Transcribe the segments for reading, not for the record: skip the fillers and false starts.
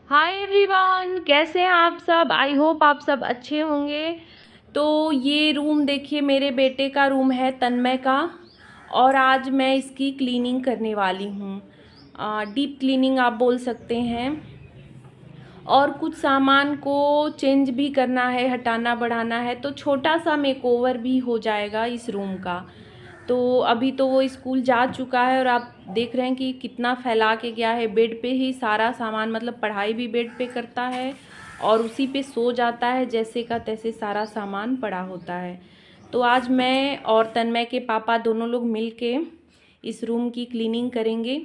Hi everyone, कैसे हैं आप सब। आई होप आप सब अच्छे होंगे। तो ये रूम देखिए, मेरे बेटे का रूम है, तन्मय का। और आज मैं इसकी क्लीनिंग करने वाली हूँ। डीप क्लीनिंग आप बोल सकते हैं। और कुछ सामान को चेंज भी करना है, हटाना बढ़ाना है, तो छोटा सा मेकओवर भी हो जाएगा इस रूम का। तो अभी तो वो स्कूल जा चुका है और आप देख रहे हैं कि कितना फैला के गया है। बेड पे ही सारा सामान, मतलब पढ़ाई भी बेड पे करता है और उसी पे सो जाता है, जैसे का तैसे सारा सामान पड़ा होता है। तो आज मैं और तन्मय के पापा दोनों लोग मिल के इस रूम की क्लीनिंग करेंगे।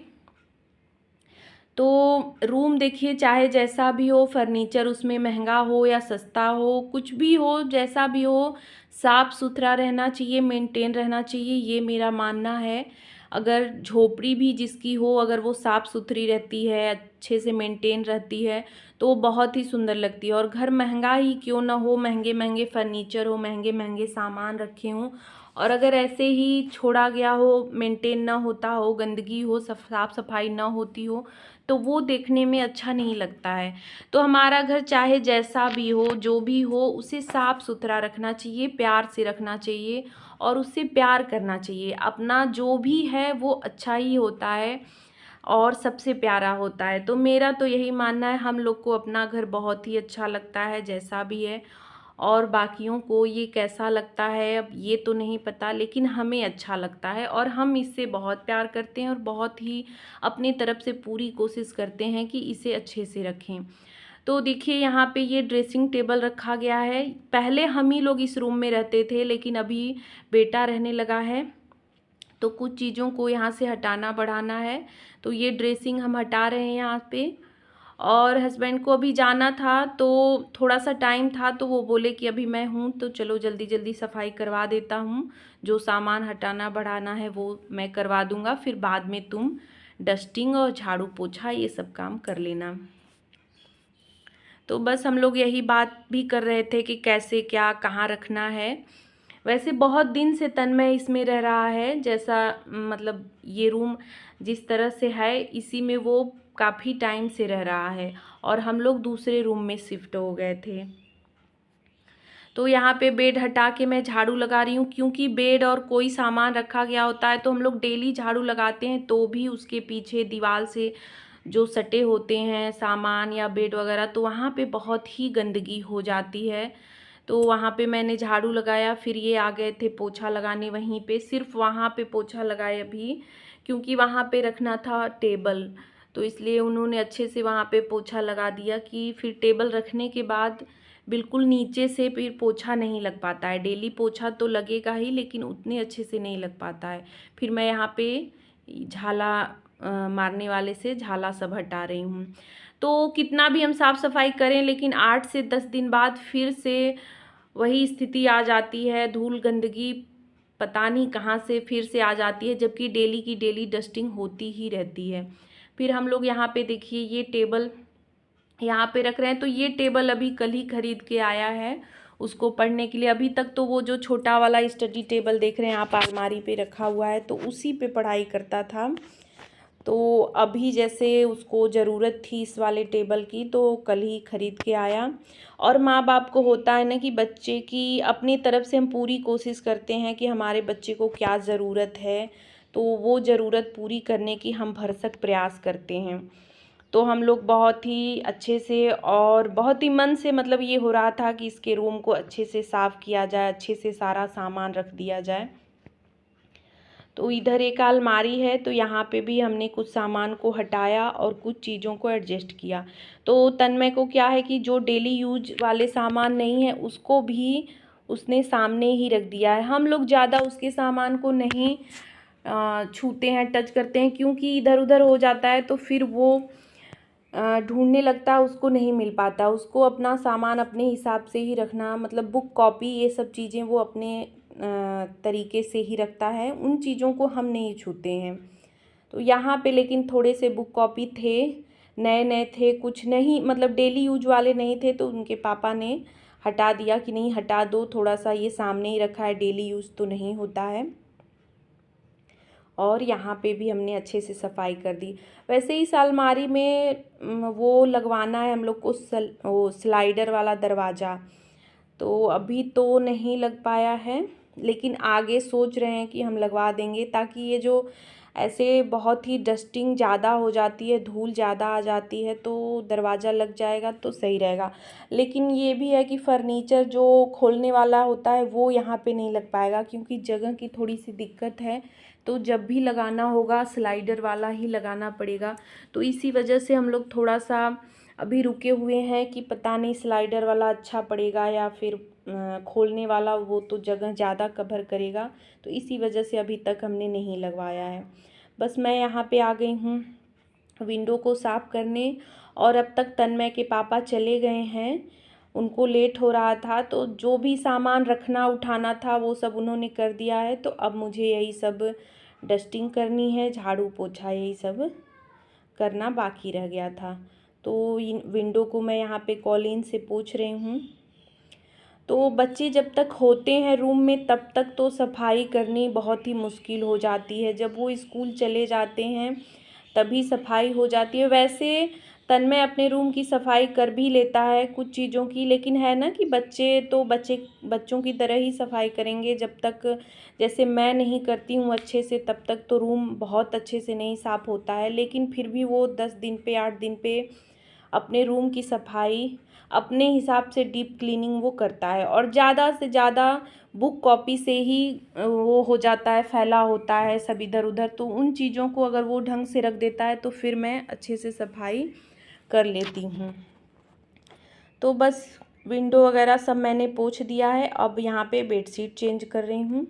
तो रूम देखिए, चाहे जैसा भी हो, फर्नीचर उसमें महंगा हो या सस्ता हो, कुछ भी हो, जैसा भी हो, साफ़ सुथरा रहना चाहिए, मेंटेन रहना चाहिए, ये मेरा मानना है। अगर झोपड़ी भी जिसकी हो, अगर वो साफ़ सुथरी रहती है, अच्छे से मेंटेन रहती है, तो वो बहुत ही सुंदर लगती है। और घर महंगा ही क्यों ना हो, महंगे महंगे फर्नीचर हो, महंगे महंगे सामान रखे हों, और अगर ऐसे ही छोड़ा गया हो, मेंटेन ना होता हो, गंदगी हो, साफ़ सफाई ना होती हो, तो वो देखने में अच्छा नहीं लगता है। तो हमारा घर चाहे जैसा भी हो, जो भी हो, उसे साफ़ सुथरा रखना चाहिए, प्यार से रखना चाहिए और उससे प्यार करना चाहिए। अपना जो भी है वो अच्छा ही होता है और सबसे प्यारा होता है। तो मेरा तो यही मानना है, हम लोग को अपना घर बहुत ही अच्छा लगता है जैसा भी है। और बाकियों को ये कैसा लगता है अब ये तो नहीं पता, लेकिन हमें अच्छा लगता है और हम इससे बहुत प्यार करते हैं और बहुत ही अपनी तरफ से पूरी कोशिश करते हैं कि इसे अच्छे से रखें। तो देखिए, यहाँ पे ये ड्रेसिंग टेबल रखा गया है। पहले हम ही लोग इस रूम में रहते थे, लेकिन अभी बेटा रहने लगा है, तो कुछ चीज़ों को यहाँ से हटाना बढ़ाना है। तो ये ड्रेसिंग हम हटा रहे हैं यहाँ पे। और हस्बैंड को अभी जाना था, तो थोड़ा सा टाइम था, तो वो बोले कि अभी मैं हूँ तो चलो जल्दी जल्दी सफाई करवा देता हूँ। जो सामान हटाना बढ़ाना है वो मैं करवा दूँगा, फिर बाद में तुम डस्टिंग और झाड़ू पोछा ये सब काम कर लेना। तो बस हम लोग यही बात भी कर रहे थे कि कैसे क्या कहाँ रखना है। वैसे बहुत दिन से तन्मय इसमें रह रहा है, जैसा मतलब ये रूम जिस तरह से है, इसी में वो काफ़ी टाइम से रह रहा है और हम लोग दूसरे रूम में शिफ्ट हो गए थे। तो यहाँ पे बेड हटा के मैं झाड़ू लगा रही हूँ, क्योंकि बेड और कोई सामान रखा गया होता है तो हम लोग डेली झाड़ू लगाते हैं, तो भी उसके पीछे दीवार से जो सटे होते हैं सामान या बेड वगैरह, तो वहाँ पे बहुत ही गंदगी हो जाती है। तो वहाँ पे मैंने झाड़ू लगाया, फिर ये आ गए थे पोछा लगाने वहीं पे, सिर्फ वहाँ पे पोछा लगाए अभी, क्योंकि वहाँ पे रखना था टेबल, तो इसलिए उन्होंने अच्छे से वहाँ पे पोछा लगा दिया कि फिर टेबल रखने के बाद बिल्कुल नीचे से फिर पोछा नहीं लग पाता है। डेली पोछा तो लगेगा ही, लेकिन उतने अच्छे से नहीं लग पाता है। फिर मैं यहाँ पे झाला मारने वाले से झाला सब हटा रही हूँ। तो कितना भी हम साफ़ सफाई करें, लेकिन 8 से 10 दिन बाद फिर से वही स्थिति आ जाती है, धूल गंदगी पता नहीं कहाँ से फिर से आ जाती है, जबकि डेली की डेली डस्टिंग होती ही रहती है। फिर हम लोग यहाँ पे देखिए ये टेबल यहाँ पे रख रहे हैं, तो ये टेबल अभी कल ही खरीद के आया है उसको पढ़ने के लिए। अभी तक तो वो जो छोटा वाला स्टडी टेबल देख रहे हैं आप, अलमारी पे रखा हुआ है, तो उसी पे पढ़ाई करता था। तो अभी जैसे उसको ज़रूरत थी इस वाले टेबल की, तो कल ही खरीद के आया। और माँ बाप को होता है ना कि बच्चे की अपनी तरफ से हम पूरी कोशिश करते हैं कि हमारे बच्चे को क्या ज़रूरत है, तो वो ज़रूरत पूरी करने की हम भरसक प्रयास करते हैं। तो हम लोग बहुत ही अच्छे से और बहुत ही मन से, मतलब ये हो रहा था कि इसके रूम को अच्छे से साफ़ किया जाए, अच्छे से सारा सामान रख दिया जाए। तो इधर एक अलमारी है, तो यहाँ पे भी हमने कुछ सामान को हटाया और कुछ चीज़ों को एडजस्ट किया। तो तन्मय को क्या है कि जो डेली यूज वाले सामान नहीं है उसको भी उसने सामने ही रख दिया है। हम लोग ज़्यादा उसके सामान को नहीं छूते हैं, टच करते हैं, क्योंकि इधर उधर हो जाता है तो फिर वो ढूंढने लगता है, उसको नहीं मिल पाता। उसको अपना सामान अपने हिसाब से ही रखना, मतलब बुक कॉपी ये सब चीज़ें वो अपने तरीके से ही रखता है, उन चीज़ों को हम नहीं छूते हैं। तो यहाँ पे लेकिन थोड़े से बुक कॉपी थे, नए नए थे, कुछ नहीं, मतलब डेली यूज वाले नहीं थे, तो उनके पापा ने हटा दिया कि नहीं हटा दो, थोड़ा सा ये सामने ही रखा है, डेली यूज़ तो नहीं होता है। और यहाँ पे भी हमने अच्छे से सफाई कर दी। वैसे इस अलमारी में वो लगवाना है हम लोग को वो स्लाइडर वाला दरवाज़ा, तो अभी तो नहीं लग पाया है, लेकिन आगे सोच रहे हैं कि हम लगवा देंगे, ताकि ये जो ऐसे बहुत ही डस्टिंग ज़्यादा हो जाती है, धूल ज़्यादा आ जाती है, तो दरवाज़ा लग जाएगा तो सही रहेगा। लेकिन ये भी है कि फर्नीचर जो खोलने वाला होता है वो यहाँ पे नहीं लग पाएगा, क्योंकि जगह की थोड़ी सी दिक्कत है, तो जब भी लगाना होगा स्लाइडर वाला ही लगाना पड़ेगा। तो इसी वजह से हम लोग थोड़ा सा अभी रुके हुए हैं कि पता नहीं स्लाइडर वाला अच्छा पड़ेगा या फिर खोलने वाला, वो तो जगह ज़्यादा कवर करेगा, तो इसी वजह से अभी तक हमने नहीं लगवाया है। बस मैं यहाँ पे आ गई हूँ विंडो को साफ़ करने, और अब तक तन्मय के पापा चले गए हैं, उनको लेट हो रहा था, तो जो भी सामान रखना उठाना था वो सब उन्होंने कर दिया है। तो अब मुझे यही सब डस्टिंग करनी है, झाड़ू पोछा यही सब करना बाकी रह गया था। तो इन विंडो को मैं यहाँ पे कॉलिन से पोंछ रही हूँ। तो बच्चे जब तक होते हैं रूम में तब तक तो सफाई करनी बहुत ही मुश्किल हो जाती है, जब वो स्कूल चले जाते हैं तभी सफाई हो जाती है। वैसे तन्मय अपने रूम की सफाई कर भी लेता है कुछ चीज़ों की, लेकिन है ना कि बच्चों की तरह ही सफाई करेंगे। जब तक जैसे मैं नहीं करती हूँ अच्छे से, तब तक तो रूम बहुत अच्छे से नहीं साफ़ होता है, लेकिन फिर भी वो 10 दिन पे 8 दिन पे अपने रूम की सफाई अपने हिसाब से डीप क्लीनिंग वो करता है, और ज़्यादा से ज़्यादा बुक कॉपी से ही वो हो जाता है, फैला होता है सब इधर उधर। तो उन चीज़ों को अगर वो ढंग से रख देता है तो फिर मैं अच्छे से सफाई कर लेती हूँ। तो बस विंडो वगैरह सब मैंने पोंछ दिया है, अब यहाँ पे बेडशीट चेंज कर रही हूँ।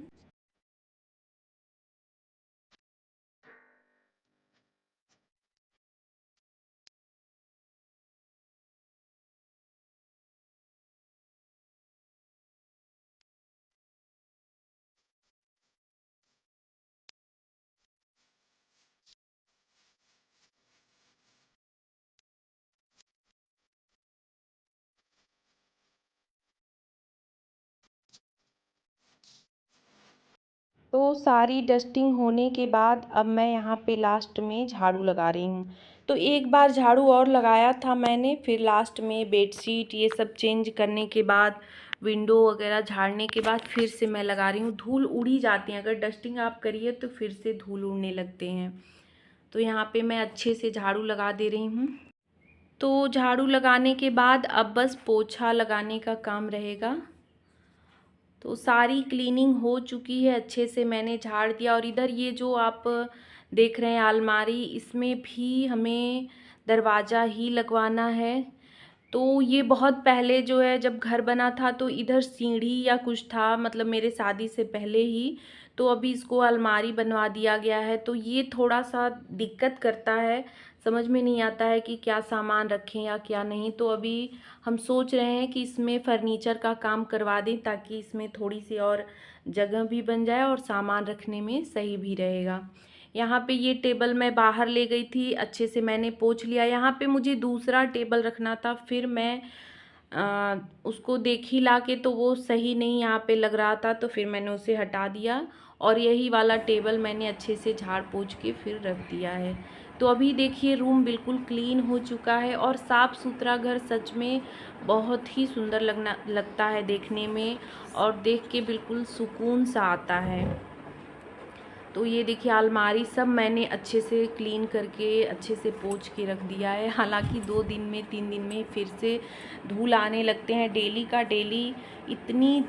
तो सारी डस्टिंग होने के बाद अब मैं यहाँ पे लास्ट में झाड़ू लगा रही हूँ। तो एक बार झाड़ू और लगाया था मैंने, फिर लास्ट में बेडशीट ये सब चेंज करने के बाद, विंडो वगैरह झाड़ने के बाद फिर से मैं लगा रही हूँ। धूल उड़ ही जाती है, अगर डस्टिंग आप करिए तो फिर से धूल उड़ने लगते हैं। तो यहाँ पे मैं अच्छे से झाड़ू लगा दे रही हूँ। तो झाड़ू लगाने के बाद अब बस पोछा लगाने का काम रहेगा। तो सारी क्लीनिंग हो चुकी है, अच्छे से मैंने झाड़ दिया। और इधर ये जो आप देख रहे हैं अलमारी, इसमें भी हमें दरवाज़ा ही लगवाना है। तो ये बहुत पहले जो है जब घर बना था तो इधर सीढ़ी या कुछ था, मतलब मेरे शादी से पहले ही, तो अभी इसको अलमारी बनवा दिया गया है। तो ये थोड़ा सा दिक्कत करता है, समझ में नहीं आता है कि क्या सामान रखें या क्या नहीं। तो अभी हम सोच रहे हैं कि इसमें फ़र्नीचर का काम करवा दें, ताकि इसमें थोड़ी सी और जगह भी बन जाए और सामान रखने में सही भी रहेगा। यहाँ पे ये टेबल मैं बाहर ले गई थी, अच्छे से मैंने पोंछ लिया। यहाँ पे मुझे दूसरा टेबल रखना था, फिर मैं उसको देखी ला के तो वो सही नहीं यहाँ पे लग रहा था, तो फिर मैंने उसे हटा दिया, और यही वाला टेबल मैंने अच्छे से झाड़ पोंछ के फिर रख दिया है। तो अभी देखिए रूम बिल्कुल क्लीन हो चुका है, और साफ़ सुथरा घर सच में बहुत ही सुंदर लगता है देखने में, और देख के बिल्कुल सुकून सा आता है। तो ये देखिए अलमारी सब मैंने अच्छे से क्लीन करके अच्छे से पोंछ के रख दिया है। हालांकि 2 दिन में 3 दिन में फिर से धूल आने लगते हैं, डेली का डेली इतनी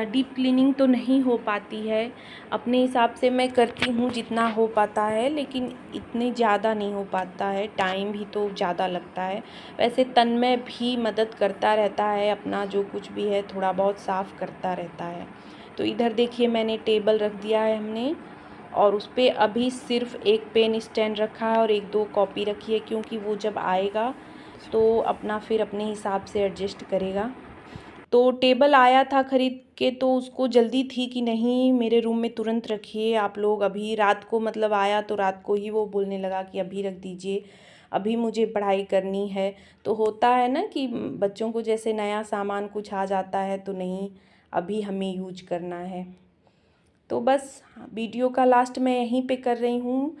डीप क्लीनिंग तो नहीं हो पाती है। अपने हिसाब से मैं करती हूँ जितना हो पाता है, लेकिन इतने ज़्यादा नहीं हो पाता है, टाइम भी तो ज़्यादा लगता है। वैसे तन्मय भी मदद करता रहता है, अपना जो कुछ भी है थोड़ा बहुत साफ़ करता रहता है। तो इधर देखिए मैंने टेबल रख दिया है हमने, और उस पर अभी सिर्फ एक पेन स्टैंड रखा है और 1-2 कॉपी रखी है, क्योंकि वो जब आएगा तो अपना फिर अपने हिसाब से एडजस्ट करेगा। तो टेबल आया था ख़रीद के, तो उसको जल्दी थी कि नहीं मेरे रूम में तुरंत रखिए आप लोग, अभी रात को मतलब आया तो रात को ही वो बोलने लगा कि अभी रख दीजिए, अभी मुझे पढ़ाई करनी है। तो होता है ना कि बच्चों को जैसे नया सामान कुछ आ जाता है तो नहीं, अभी हमें यूज करना है। तो बस वीडियो का लास्ट मैं यहीं पे कर रही हूँ।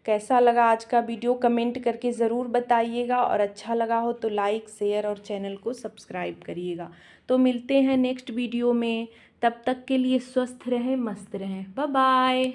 कैसा लगा आज का वीडियो कमेंट करके ज़रूर बताइएगा, और अच्छा लगा हो तो लाइक शेयर और चैनल को सब्सक्राइब करिएगा। तो मिलते हैं नेक्स्ट वीडियो में, तब तक के लिए स्वस्थ रहें, मस्त रहें, बाय बाय।